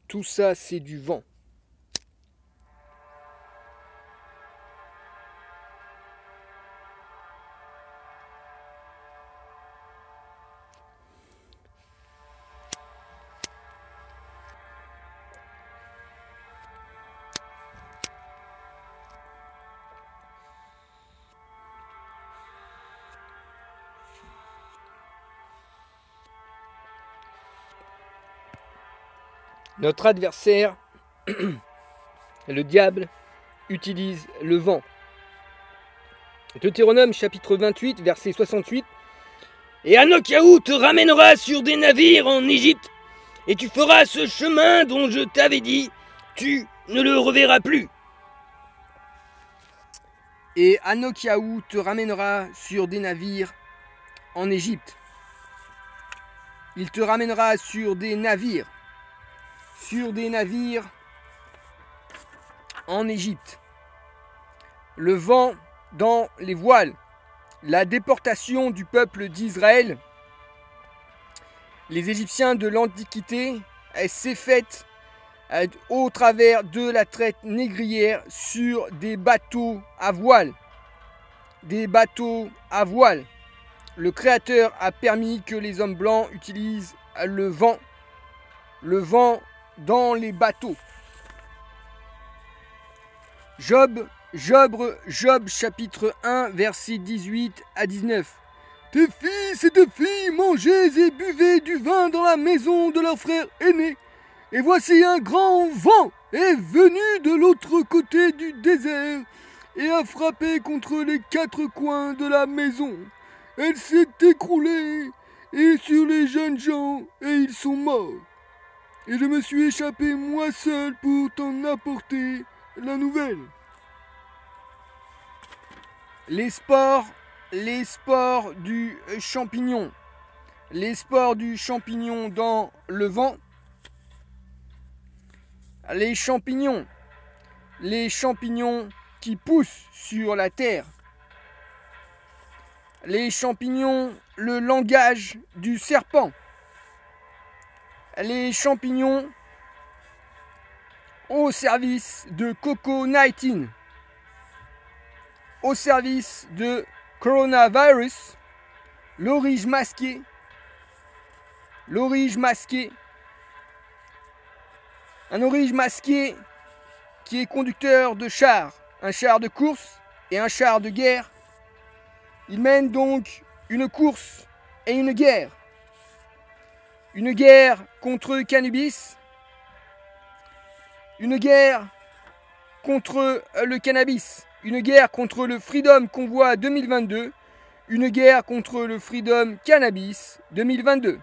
Tout ça, c'est du vent. Notre adversaire, le diable, utilise le vent. Deutéronome chapitre 28, verset 68. Et Anokiaou te ramènera sur des navires en Égypte, et tu feras ce chemin dont je t'avais dit, tu ne le reverras plus. Et Anokiaou te ramènera sur des navires en Égypte. Il te ramènera sur des navires en Égypte. Le vent dans les voiles, la déportation du peuple d'Israël. Les Égyptiens de l'Antiquité s'est faite au travers de la traite négrière sur des bateaux à voile. Des bateaux à voile. Le Créateur a permis que les hommes blancs utilisent le vent dans les bateaux. Job chapitre 1 verset 18 à 19. Tes fils et tes filles mangez et buvez du vin dans la maison de leur frère aîné. Et voici un grand vent est venu de l'autre côté du désert et a frappé contre les quatre coins de la maison. Elle s'est écroulée et sur les jeunes gens et ils sont morts. Et je me suis échappé moi seul pour t'en apporter la nouvelle. Les spores du champignon. Les spores du champignon dans le vent. Les champignons qui poussent sur la terre. Les champignons, le langage du serpent. Les champignons au service de Coco-19, au service de coronavirus, l'orige masqué, un orige masqué qui est conducteur de char, un char de course et un char de guerre. Il mène donc une course et une guerre. Une guerre contre le cannabis. Une guerre contre le cannabis. Une guerre contre le Freedom Convoy 2022. Une guerre contre le Freedom Cannabis 2022.